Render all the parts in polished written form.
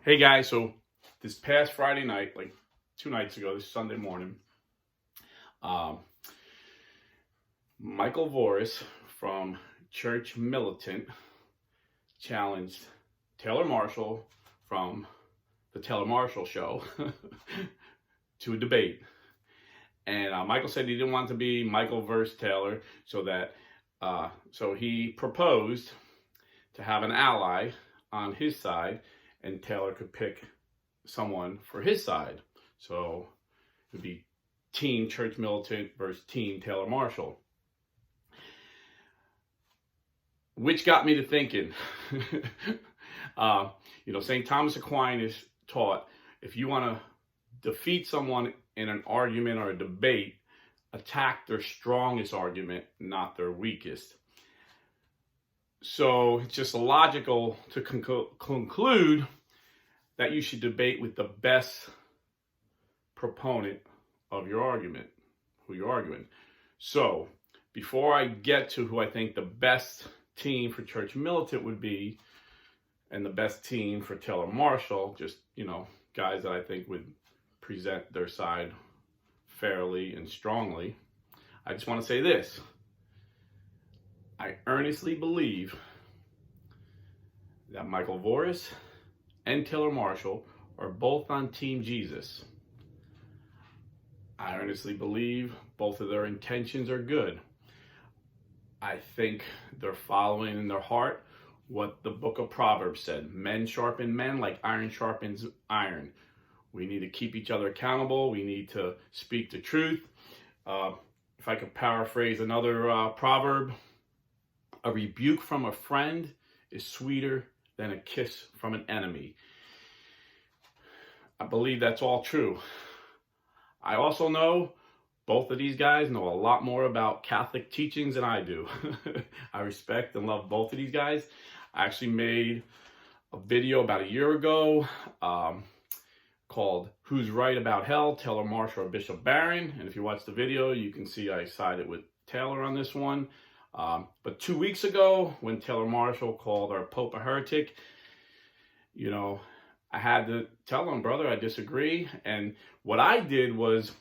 Hey guys, so this past Friday night, like 2 nights ago, this Sunday morning, um, Michael Voris from Church Militant challenged Taylor Marshall from the Taylor Marshall Show to a debate. And Michael said he didn't want to be Michael versus Taylor, so he proposed to have an ally on his side, and Taylor could pick someone for his side. So it would be Team Church Militant versus Team Taylor Marshall. Which got me to thinking, St. Thomas Aquinas taught, if you want to defeat someone in an argument or a debate, attack their strongest argument, not their weakest. So it's just logical to conclude that you should debate with the best proponent of your argument, who you're arguing. So before I get to who I think the best team for Church Militant would be, and the best team for Taylor Marshall, just, guys that I think would present their side fairly and strongly, I just want to say this. I earnestly believe that Michael Voris and Taylor Marshall are both on Team Jesus. I earnestly believe both of their intentions are good. I think they're following in their heart what the book of Proverbs said. Men sharpen men like iron sharpens iron. We need to keep each other accountable. We need to speak the truth. If I could paraphrase another proverb, a rebuke from a friend is sweeter than a kiss from an enemy. I believe that's all true. I also know both of these guys know a lot more about Catholic teachings than I do. I respect and love both of these guys. I actually made a video about a year ago called Who's Right About Hell, Taylor Marshall or Bishop Barron. And if you watch the video, you can see I sided with Taylor on this one. But 2 weeks ago, when Taylor Marshall called our Pope a heretic, I had to tell him, brother, I disagree. And what I did was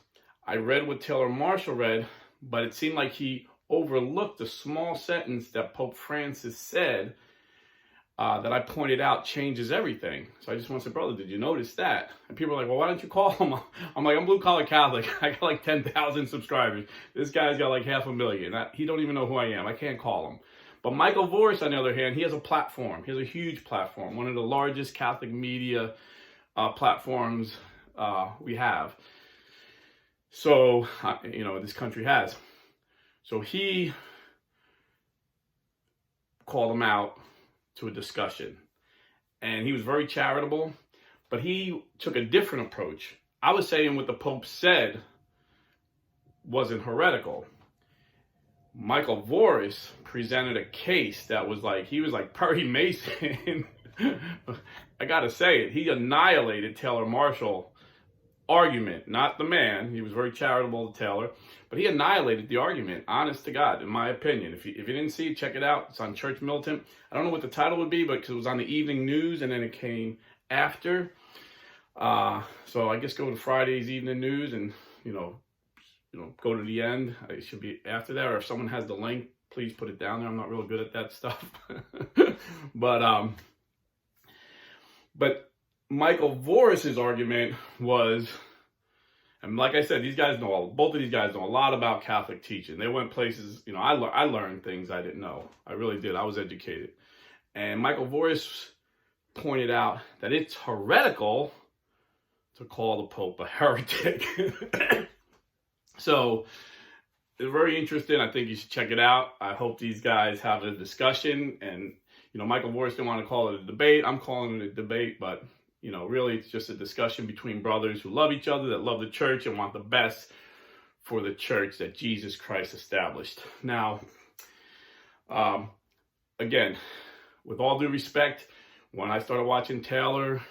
I read what Taylor Marshall read, but it seemed like he overlooked a small sentence that Pope Francis said that I pointed out changes everything. So I just want to say, brother, did you notice that? And people are like, well, why don't you call him? I'm like, I'm blue collar Catholic. I got like 10,000 subscribers. This guy's got like 500,000. He don't even know who I am. I can't call him. But Michael Voris, on the other hand, he has a platform. He has a huge platform, one of the largest Catholic media platforms we have. So, this country has. So he called him out to a discussion. And he was very charitable, but he took a different approach. I was saying what the Pope said wasn't heretical. Michael Voris presented a case that was like, he was like Perry Mason. I gotta say it, he annihilated Taylor Marshall argument, not the man. He was very charitable to Taylor, but he annihilated the argument, honest to God, in my opinion. If you didn't see it, check it out. It's on Church Militant. I don't know what the title would be, but because it was on the evening news and then it came after. So I guess go to Friday's evening news and, go to the end. It should be after that, or if someone has the link, please put it down there. I'm not real good at that stuff. But Michael Voris's argument was, and like I said, both of these guys know a lot about Catholic teaching. They went places, I learned things I didn't know. I really did. I was educated. And Michael Voris pointed out that it's heretical to call the Pope a heretic. So it's very interesting. I think you should check it out. I hope these guys have a discussion. And, Michael Voris didn't want to call it a debate. I'm calling it a debate, but really it's just a discussion between brothers who love each other, that love the church and want the best for the church that Jesus Christ established. Now, again, with all due respect, when I started watching Taylor,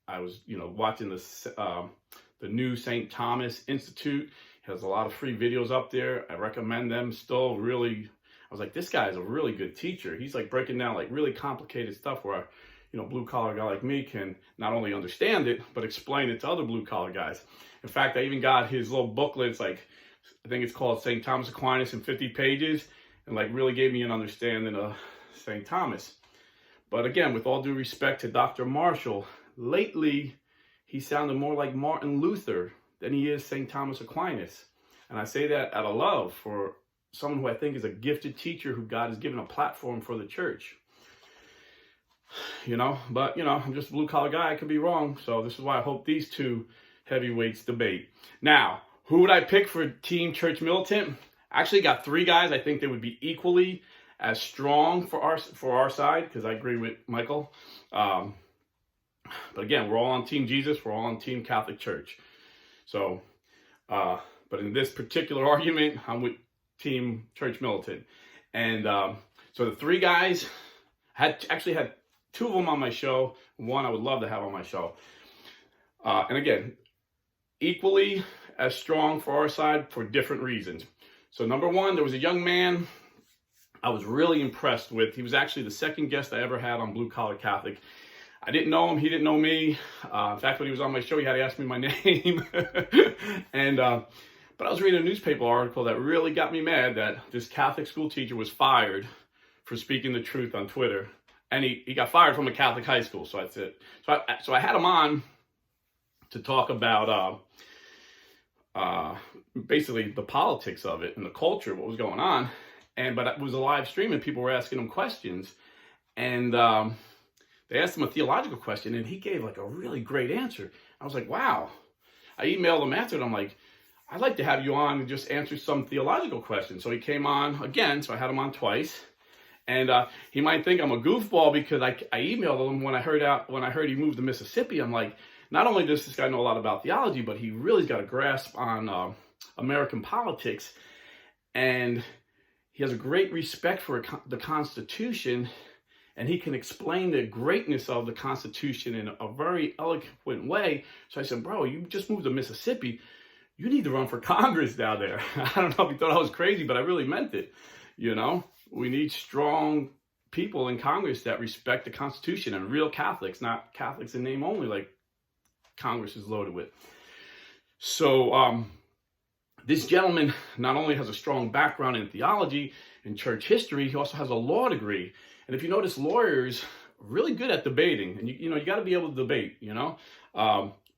I was, watching the new St. Thomas Institute. He has a lot of free videos up there. I recommend them still. Really, I was like, this guy is a really good teacher. He's like breaking down like really complicated stuff where, blue collar guy like me can not only understand it, but explain it to other blue collar guys. In fact, I even got his little booklet. It's like, I think it's called St. Thomas Aquinas in 50 pages, and like really gave me an understanding of St. Thomas. But again, with all due respect to Dr. Marshall, lately he sounded more like Martin Luther than he is St. Thomas Aquinas. And I say that out of love for someone who I think is a gifted teacher who God has given a platform for the church. But I'm just a blue collar guy. I could be wrong. So this is why I hope these two heavyweights debate. Now, who would I pick for Team Church Militant? I actually got 3 guys. I think they would be equally as strong for our side, because I agree with Michael. But again, we're all on Team Jesus. We're all on Team Catholic Church. So, but in this particular argument, I'm with Team Church Militant. And so the 3 guys, actually had 2 of them on my show. One I would love to have on my show. And again, equally as strong for our side for different reasons. So number 1, there was a young man I was really impressed with. He was actually the second guest I ever had on Blue Collar Catholic. I didn't know him. He didn't know me. In fact, when he was on my show, he had to ask me my name. But I was reading a newspaper article that really got me mad that this Catholic school teacher was fired for speaking the truth on Twitter. And he got fired from a Catholic high school. So that's it. So I had him on to talk about basically the politics of it and the culture, what was going on. But it was a live stream and people were asking him questions. And they asked him a theological question and he gave like a really great answer. I was like, wow. I emailed him after it. I'm like, I'd like to have you on and just answer some theological questions. So he came on again. So I had him on twice. And he might think I'm a goofball because I emailed him when I heard he moved to Mississippi. I'm like, not only does this guy know a lot about theology, but he really's got a grasp on American politics. And he has a great respect for the Constitution. And he can explain the greatness of the Constitution in a very eloquent way. So I said, bro, you just moved to Mississippi. You need to run for Congress down there. I don't know if he thought I was crazy, but I really meant it. We need strong people in Congress that respect the Constitution and real Catholics, not Catholics in name only, like Congress is loaded with. So this gentleman not only has a strong background in theology and church history, he also has a law degree. And if you notice, lawyers are really good at debating. And you got to be able to debate,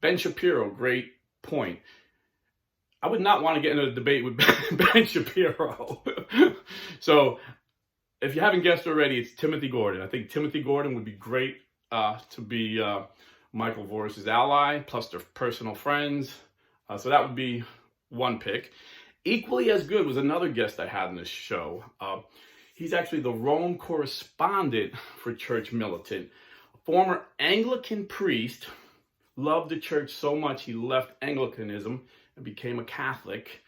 Ben Shapiro, great point. I would not want to get into a debate with Ben Shapiro. So if you haven't guessed already, it's Timothy Gordon. I think Timothy Gordon would be great to be Michael Voris' ally, plus they're personal friends. So that would be one pick. Equally as good was another guest I had in this show. He's actually the Rome correspondent for Church Militant. A former Anglican priest, loved the church so much he left Anglicanism and became a Catholic.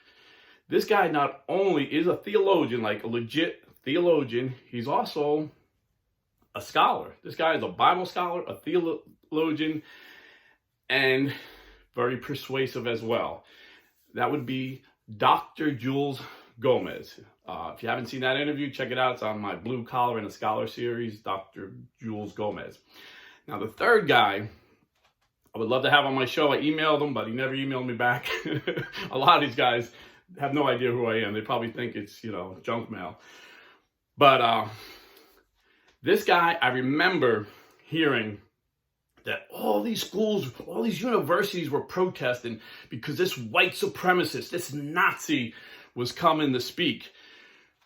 This guy not only is a theologian, like a legit theologian, he's also a scholar. This guy is a Bible scholar, a theologian, and very persuasive as well. That would be Dr. Jules Gomez. If you haven't seen that interview, check it out. It's on my Blue Collar and a Scholar series, Dr. Jules Gomez. Now, the third guy I would love to have on my show. I emailed him, but he never emailed me back. A lot of these guys have no idea who I am. They probably think it's, junk mail. But this guy, I remember hearing that all these schools, all these universities were protesting because this white supremacist, this Nazi was coming to speak.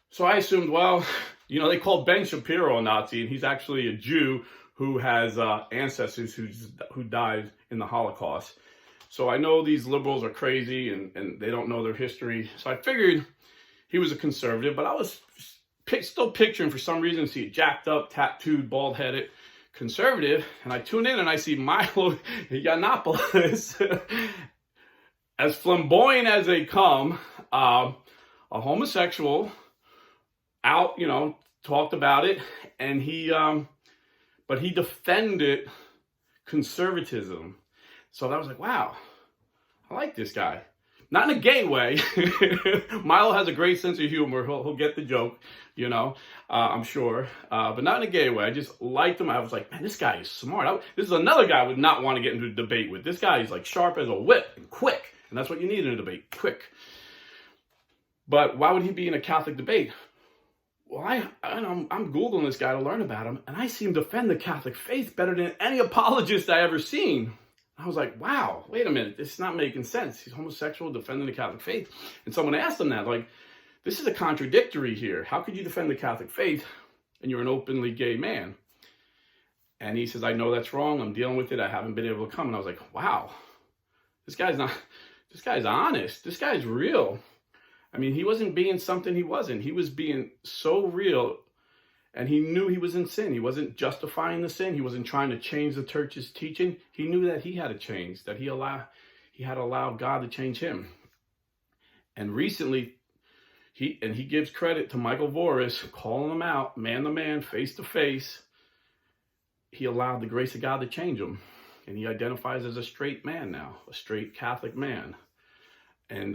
So I assumed, well, they called Ben Shapiro a Nazi, and he's actually a Jew who has ancestors who died in the Holocaust. So I know these liberals are crazy and they don't know their history. So I figured he was a conservative, but I was still picturing, for some reason, see a jacked up, tattooed, bald-headed conservative. And I tune in and I see Milo Yiannopoulos, as flamboyant as they come, a homosexual, out, talked about it, and but he defended conservatism. So I was like, wow, I like this guy. Not in a gay way. Milo has a great sense of humor. He'll get the joke, I'm sure. But not in a gay way. I just liked him. I was like, man, this guy is smart. This is another guy I would not want to get into a debate with. This guy is like sharp as a whip and quick. And that's what you need in a debate, quick. But why would he be in a Catholic debate? Well, I'm Googling this guy to learn about him, and I see him defend the Catholic faith better than any apologist I ever seen. I was like, wow, wait a minute, this is not making sense. He's homosexual, defending the Catholic faith. And someone asked him that, like, this is a contradictory here. How could you defend the Catholic faith and you're an openly gay man? And he says, I know that's wrong. I'm dealing with it. I haven't been able to come. And I was like, wow, this guy's honest. This guy's real. I mean, he wasn't being something he wasn't. He was being so real. And he knew he was in sin. He wasn't justifying the sin. He wasn't trying to change the church's teaching. He knew that he had to change, that he had to allow God to change him. And recently, he gives credit to Michael Voris, calling him out, man to man, face to face. He allowed the grace of God to change him. And he identifies as a straight man now, a straight Catholic man. And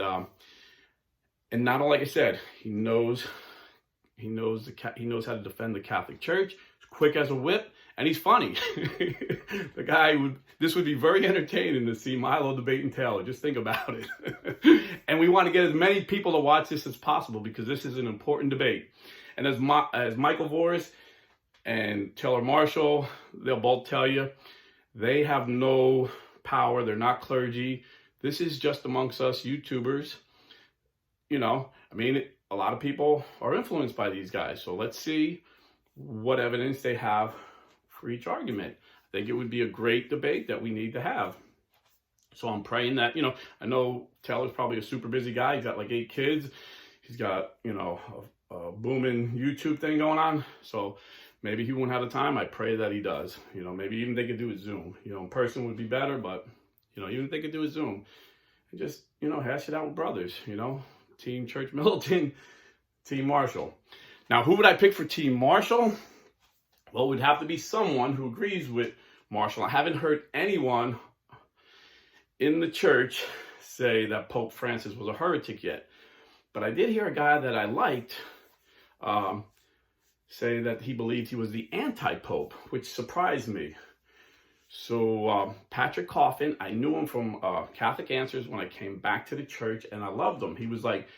not all, like I said, he knows how to defend the Catholic Church. He's quick as a whip, and he's funny. This would be very entertaining to see Milo debating Taylor. Just think about it. And we want to get as many people to watch this as possible because this is an important debate. And as Michael Voris and Taylor Marshall, they'll both tell you, they have no power. They're not clergy. This is just amongst us YouTubers. A lot of people are influenced by these guys. So let's see what evidence they have for each argument. I think it would be a great debate that we need to have. So I'm praying that, I know Taylor's probably a super busy guy. He's got like 8 kids. He's got, a booming YouTube thing going on. So maybe he won't have the time. I pray that he does. Maybe even they could do it Zoom. In person would be better, but, even if they could do it Zoom. And just, hash it out with brothers, Team Church Militant, Team Marshall. Now, who would I pick for Team Marshall? Well, it would have to be someone who agrees with Marshall. I haven't heard anyone in the church say that Pope Francis was a heretic yet. But I did hear a guy that I liked say that he believed he was the anti-pope, which surprised me. So Patrick Coffin, I knew him from Catholic Answers when I came back to the church, and I loved him. He was like,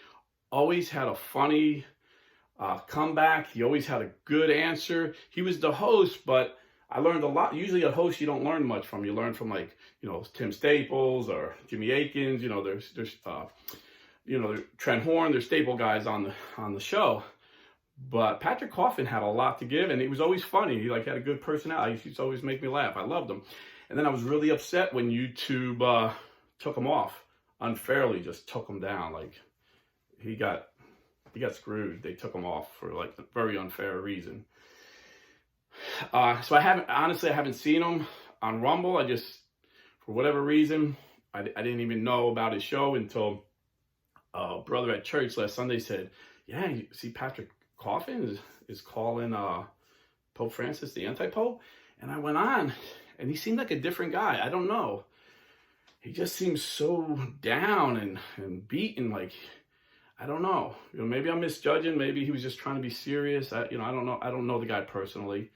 always had a funny comeback. He always had a good answer. He was the host, but I learned a lot. Usually a host you don't learn much from. You learn from like, Tim Staples or Jimmy Akins. There's Trent Horn. There's staple guys on the show. But Patrick Coffin had a lot to give, and he was always funny. He had a good personality. He used to always make me laugh. I loved him. And then I was really upset when YouTube took him off unfairly, just took him down. Like he got screwed. They took him off for a very unfair reason. So I haven't seen him on Rumble. I just, for whatever reason, I didn't even know about his show until a brother at church last Sunday said, yeah, you see Patrick Coffin is calling Pope Francis the anti-pope. And I went on, and he seemed like a different guy. I don't know. He just seems so down and beaten. Like, I don't know. Maybe I'm misjudging. Maybe he was just trying to be serious. I don't know. I don't know the guy personally.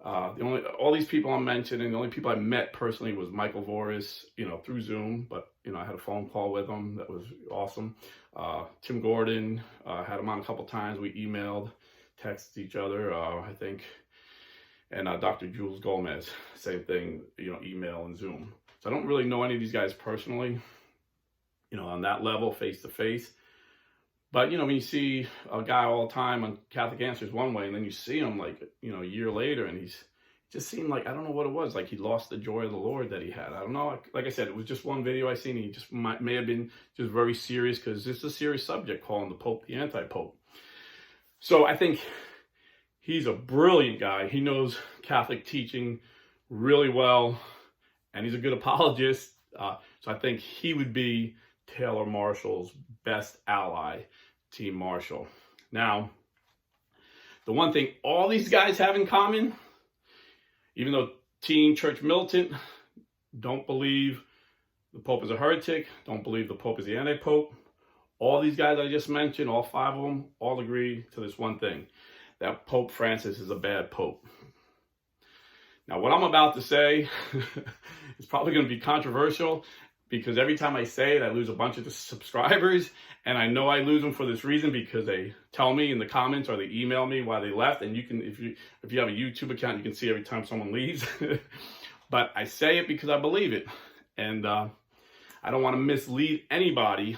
All these people I'm mentioning, the only people I met personally was Michael Voris, through Zoom. But I had a phone call with him. That was awesome. Tim Gordon, had him on a couple times. We emailed, texted each other, I think. And Dr. Jules Gomez, same thing, email and Zoom. So I don't really know any of these guys personally, on that level, face to face. But, when you see a guy all the time on Catholic Answers one way, and then you see him a year later, and he's just seemed like, I don't know what it was, like he lost the joy of the Lord that he had. I don't know. Like I said, it was just one video I seen. He just may have been just very serious because this is a serious subject, calling the Pope the anti-Pope. So I think he's a brilliant guy. He knows Catholic teaching really well, and he's a good apologist. So I think he would be Taylor Marshall's best ally, Team Marshall. Now, the one thing all these guys have in common, even though Team Church Militant don't believe the Pope is a heretic, don't believe the Pope is the anti-Pope. All these guys I just mentioned, all 5 of them, all agree to this one thing, that Pope Francis is a bad Pope. Now, what I'm about to say is probably going to be controversial, because every time I say it, I lose a bunch of subscribers, and I know I lose them for this reason, because they tell me in the comments or they email me why they left. And you can, if you have a YouTube account, you can see every time someone leaves. But I say it because I believe it, and I don't want to mislead anybody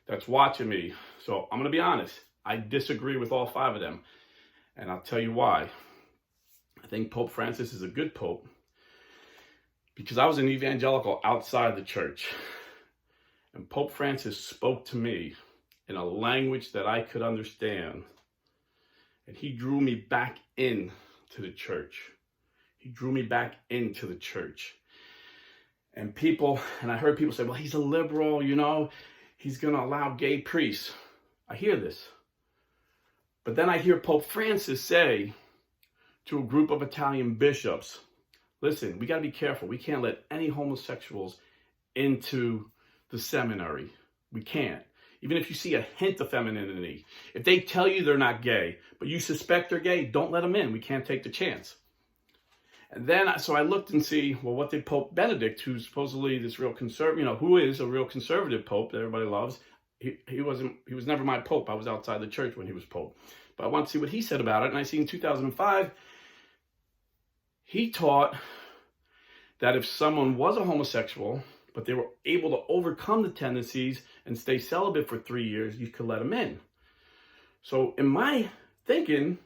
that's watching me. So I'm going to be honest. I disagree with all 5 of them, and I'll tell you why. I think Pope Francis is a good Pope because I was an evangelical outside the church, and Pope Francis spoke to me in a language that I could understand, and he drew me back in to the church. He drew me back into the church. And I heard people say, well, he's a liberal, you know, he's going to allow gay priests. I hear this. But then I hear Pope Francis say to a group of Italian bishops, listen, we got to be careful. We can't let any homosexuals into the seminary. We can't. Even if you see a hint of femininity. If they tell you they're not gay, but you suspect they're gay, don't let them in. We can't take the chance. And then, so I looked and see, well, what did Pope Benedict, who's supposedly this real conservative, you know, who is a real conservative Pope that everybody loves. He was never my Pope. I was outside the church when he was Pope. But I want to see what he said about it. And I see in 2005, he taught that if someone was a homosexual, but they were able to overcome the tendencies and stay celibate for 3 years, you could let them in. So in my thinking,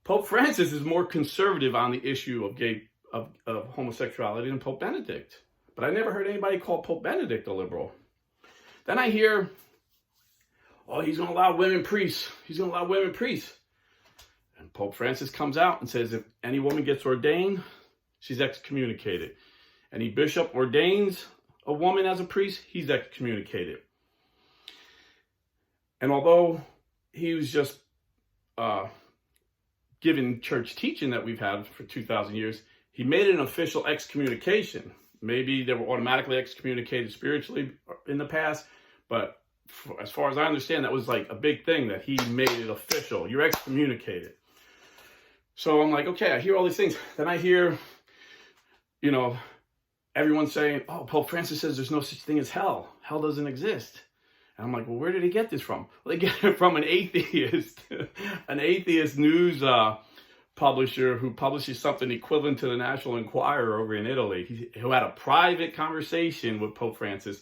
Pope Francis is more conservative on the issue of homosexuality than Pope Benedict. But I never heard anybody call Pope Benedict a liberal. Then I hear, oh, he's going to allow women priests. He's going to allow women priests. And Pope Francis comes out and says if any woman gets ordained, she's excommunicated. Any bishop ordains a woman as a priest, he's excommunicated. And although he was just given church teaching that we've had for 2,000 years, he made it an official excommunication. Maybe they were automatically excommunicated spiritually in the past, but as far as I understand, that was like a big thing that he made it official. You're excommunicated. So I'm like, okay, I hear all these things. Then I hear, you know, everyone saying, oh, Pope Francis says there's no such thing as hell. Hell doesn't exist. And I'm like, well, where did he get this from? Well, they get it from an atheist news publisher who publishes something equivalent to the National Enquirer over in Italy, who had a private conversation with Pope Francis.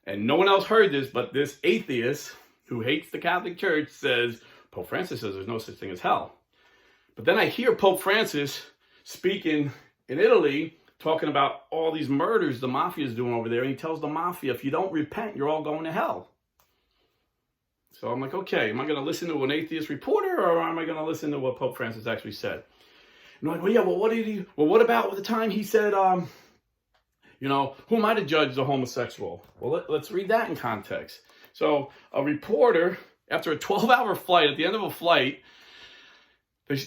And no one else heard this, but this atheist who hates the Catholic Church says, Pope Francis says there's no such thing as hell. But then I hear Pope Francis speaking in Italy, talking about all these murders the mafia is doing over there. And he tells the mafia, if you don't repent, you're all going to hell. So I'm like, okay, am I going to listen to an atheist reporter, or am I going to listen to what Pope Francis actually said? And I'm like, well, yeah, what about the time he said, you know, who am I to judge the homosexual? Well, let's read that in context. So a reporter, after a 12-hour flight, at the end of a flight,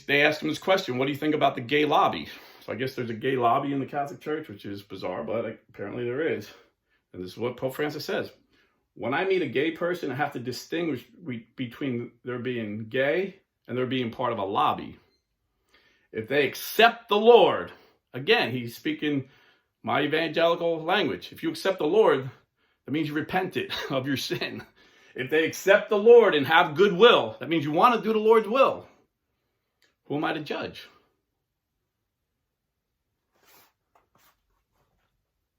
they asked him this question, what do you think about the gay lobby? So I guess there's a gay lobby in the Catholic Church, which is bizarre, but apparently there is. And this is what Pope Francis says. When I meet a gay person, I have to distinguish between their being gay and their being part of a lobby. If they accept the Lord, again, he's speaking my evangelical language. If you accept the Lord, that means you repented of your sin. If they accept the Lord and have goodwill, that means you want to do the Lord's will. Who am I to judge?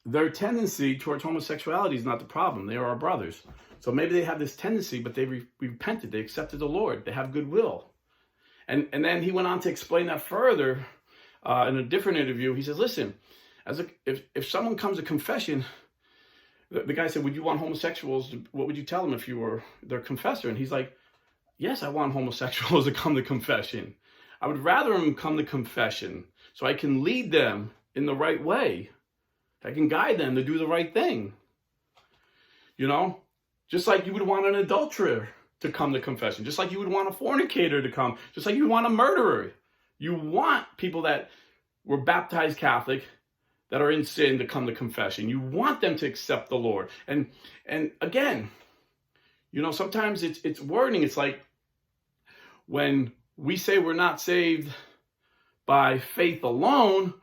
Their tendency towards homosexuality is not the problem. They are our brothers. So maybe they have this tendency, but they repented. They accepted the Lord. They have goodwill. And then he went on to explain that further in a different interview. He says, listen, if someone comes to confession, the guy said, would you want homosexuals, what would you tell them if you were their confessor? And he's like, yes, I want homosexuals to come to confession. I would rather them come to confession so I can lead them in the right way. I can guide them to do the right thing. You know, just like you would want an adulterer to come to confession, just like you would want a fornicator to come, just like you would want a murderer. You want people that were baptized Catholic that are in sin to come to confession. You want them to accept the Lord. And again, sometimes it's wording. It's like when we say we're not saved by faith alone,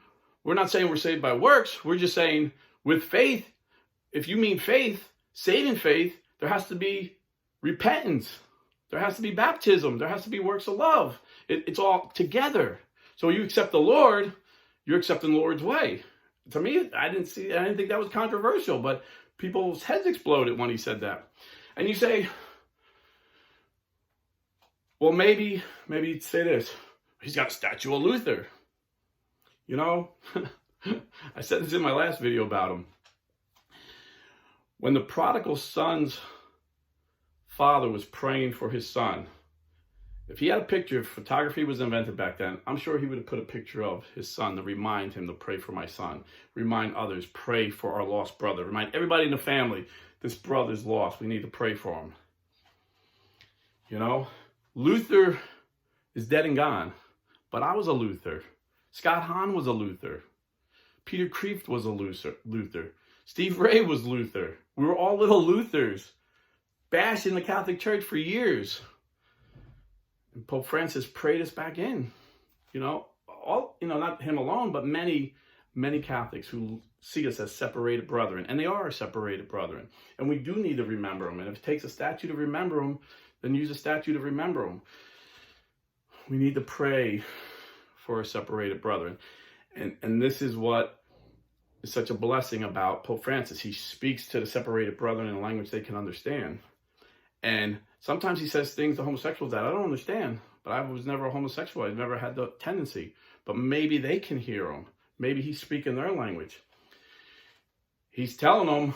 we're not saying we're saved by works. We're just saying with faith, if you mean faith, saving faith, there has to be repentance. There has to be baptism. There has to be works of love. It's all together. So you accept the Lord, you're accepting the Lord's way. To me, I didn't think that was controversial, but people's heads exploded when he said that. And you say, well, maybe you'd say this. He's got a statue of Luther. I said this in my last video about him. When the prodigal son's father was praying for his son, if he had a picture, if photography was invented back then, I'm sure he would have put a picture of his son to remind him to pray for my son. Remind others, pray for our lost brother. Remind everybody in the family, this brother's lost. We need to pray for him. Luther is dead and gone, but I was a Luther. Scott Hahn was a Luther. Peter Kreeft was a Luther. Steve Ray was Luther. We were all little Luthers, bashing the Catholic Church for years. And Pope Francis prayed us back in. Not him alone, but many, many Catholics who see us as separated brethren. And they are separated brethren. And we do need to remember them. And if it takes a statue to remember them, then use a statue to remember them. We need to pray for our separated brethren. And this is what is such a blessing about Pope Francis. He speaks to the separated brethren in a language they can understand. And sometimes he says things to homosexuals that I don't understand, but I was never a homosexual. I've never had the tendency. But maybe they can hear him. Maybe he's speaking their language. He's telling them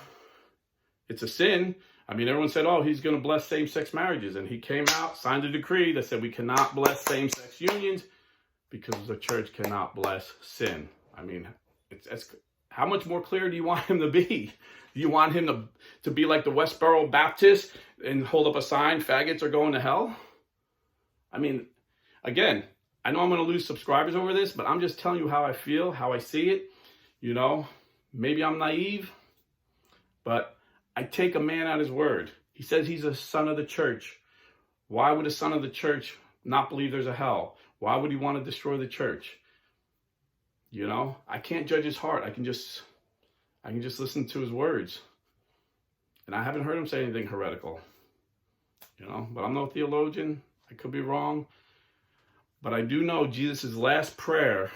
it's a sin. I mean, everyone said, oh, he's going to bless same-sex marriages. And he came out, signed a decree that said we cannot bless same-sex unions because the church cannot bless sin. I mean, it's how much more clear do you want him to be? Do you want him to be like the Westboro Baptist and hold up a sign, faggots are going to hell? I mean, again, I know I'm going to lose subscribers over this, but I'm just telling you how I feel, how I see it. Maybe I'm naive, but I take a man at his word. He says he's a son of the church. Why would a son of the church not believe there's a hell? Why would he want to destroy the church? I can't judge his heart. I can just listen to his words. And I haven't heard him say anything heretical. But I'm no theologian. I could be wrong. But I do know Jesus' last prayer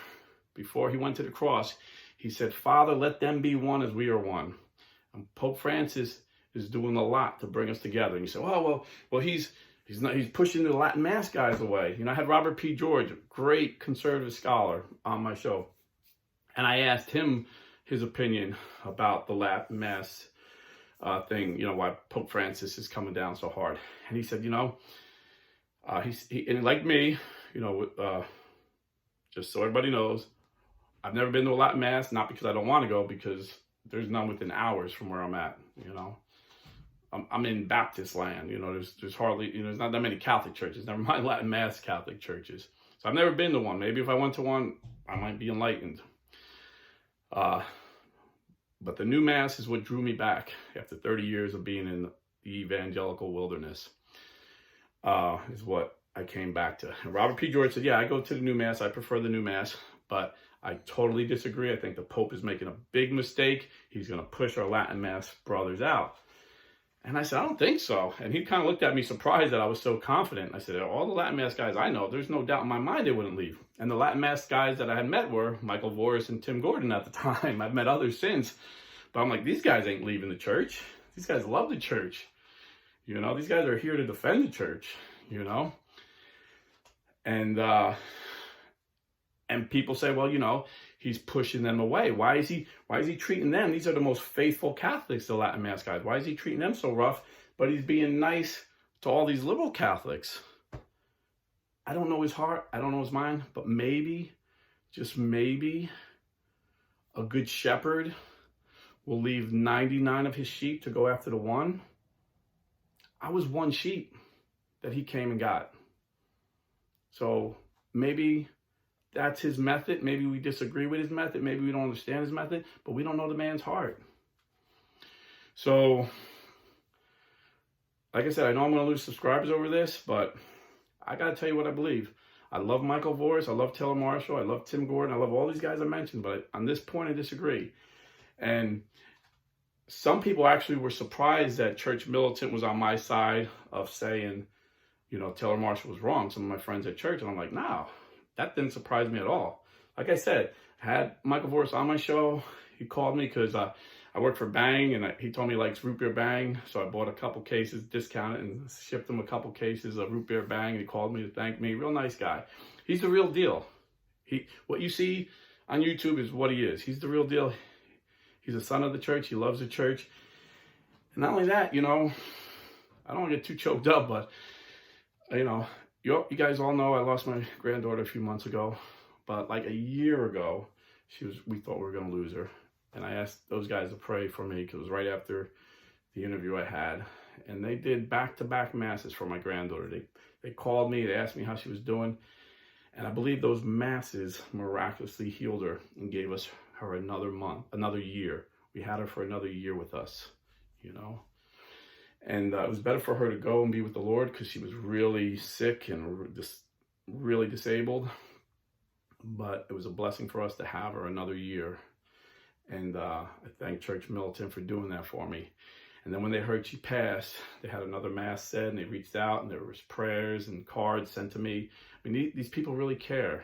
before he went to the cross, he said, Father, let them be one as we are one. And Pope Francis is doing a lot to bring us together. And you say, well, he's pushing the Latin Mass guys away. I had Robert P. George, a great conservative scholar, on my show. And I asked him his opinion about the Latin Mass thing, why Pope Francis is coming down so hard. And he said, and like me, just so everybody knows, I've never been to a Latin Mass, not because I don't want to go, because there's none within hours from where I'm at, I'm in Baptist land, there's hardly, there's not that many Catholic churches, never mind Latin Mass Catholic churches. So I've never been to one. Maybe if I went to one, I might be enlightened. But the new Mass is what drew me back after 30 years of being in the evangelical wilderness, is what I came back to. And Robert P. George said, yeah, I go to the new Mass. I prefer the new Mass, but I totally disagree. I think the Pope is making a big mistake. He's going to push our Latin Mass brothers out. And I said, I don't think so. And he kind of looked at me surprised that I was so confident. I said, all the Latin Mass guys I know, there's no doubt in my mind they wouldn't leave. And the Latin Mass guys that I had met were Michael Voris and Tim Gordon at the time. I've met others since. But I'm like, these guys ain't leaving the church. These guys love the church. These guys are here to defend the church, And people say, well, he's pushing them away. Why is he treating them? These are the most faithful Catholics, the Latin Mass guys. Why is he treating them so rough? But he's being nice to all these liberal Catholics. I don't know his heart. I don't know his mind. But maybe, just maybe, a good shepherd will leave 99 of his sheep to go after the one. I was one sheep that he came and got. So maybe that's his method. Maybe we disagree with his method. Maybe we don't understand his method, but we don't know the man's heart. So, like I said, I know I'm going to lose subscribers over this, but I got to tell you what I believe. I love Michael Voris. I love Taylor Marshall. I love Tim Gordon. I love all these guys I mentioned, but on this point, I disagree. And some people actually were surprised that Church Militant was on my side of saying, you know, Taylor Marshall was wrong. Some of my friends at church, and I'm like, no, that didn't surprise me at all. Like I said, I had Michael Voris on my show. He called me because I work for Bang, and he told me he likes root beer Bang. So I bought a couple cases, discounted, and shipped him a couple cases of root beer Bang. And he called me to thank me. Real nice guy. He's the real deal. What you see on YouTube is what he is. He's the real deal. He's a son of the church. He loves the church. And not only that, you know, I don't want to get too choked up, but, you know, you guys all know I lost my granddaughter a few months ago. But like a year ago, we thought we were going to lose her. And I asked those guys to pray for me because it was right after the interview I had. And they did back-to-back masses for my granddaughter. They called me. They asked me how she was doing. And I believe those masses miraculously healed her and gave her another year. We had her for another year with us, you know. And it was better for her to go and be with the Lord because she was really sick and just really disabled. But it was a blessing for us to have her another year. And I thank Church Militant for doing that for me. And then when they heard she passed, they had another mass said, and they reached out, and there was prayers and cards sent to me. I mean, these people really care.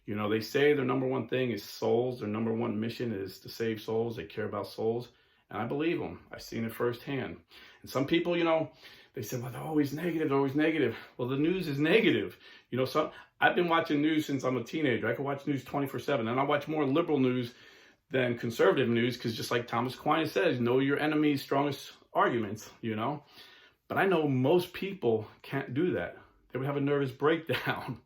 You know, they say their number one thing is souls. Their number one mission is to save souls. They care about souls. And I believe them. I've seen it firsthand. And some people, you know, they say, well, they're always negative. They're always negative. Well, the news is negative. You know, I've been watching news since I'm a teenager. I can watch news 24/7. And I watch more liberal news than conservative news because just like Thomas Aquinas says, know your enemy's strongest arguments, you know. But I know most people can't do that. They would have a nervous breakdown.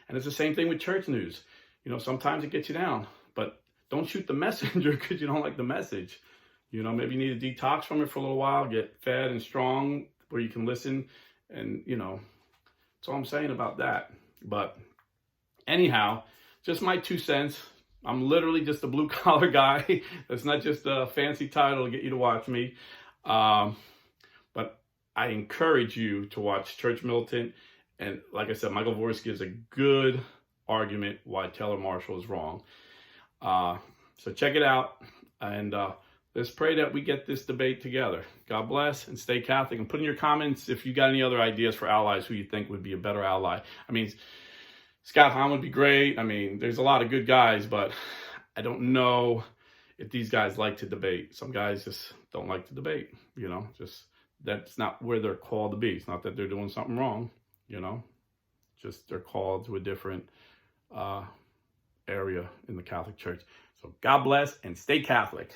And it's the same thing with church news. You know, sometimes it gets you down, but don't shoot the messenger because you don't like the message. You know, maybe you need a detox from it for a little while, get fed and strong where you can listen. And, you know, that's all I'm saying about that. But anyhow, just my 2 cents. I'm literally just a blue collar guy. That's not just a fancy title to get you to watch me. But I encourage you to watch Church Militant. And like I said, Michael Voris gives a good argument why Taylor Marshall is wrong. So check it out. And let's pray that we get this debate together. God bless and stay Catholic. And put in your comments if you got any other ideas for allies who you think would be a better ally. I mean, Scott Hahn would be great. I mean, there's a lot of good guys, but I don't know if these guys like to debate. Some guys just don't like to debate, you know. Just that's not where they're called to be. It's not that they're doing something wrong, you know. Just they're called to a different area in the Catholic Church. So God bless and stay Catholic.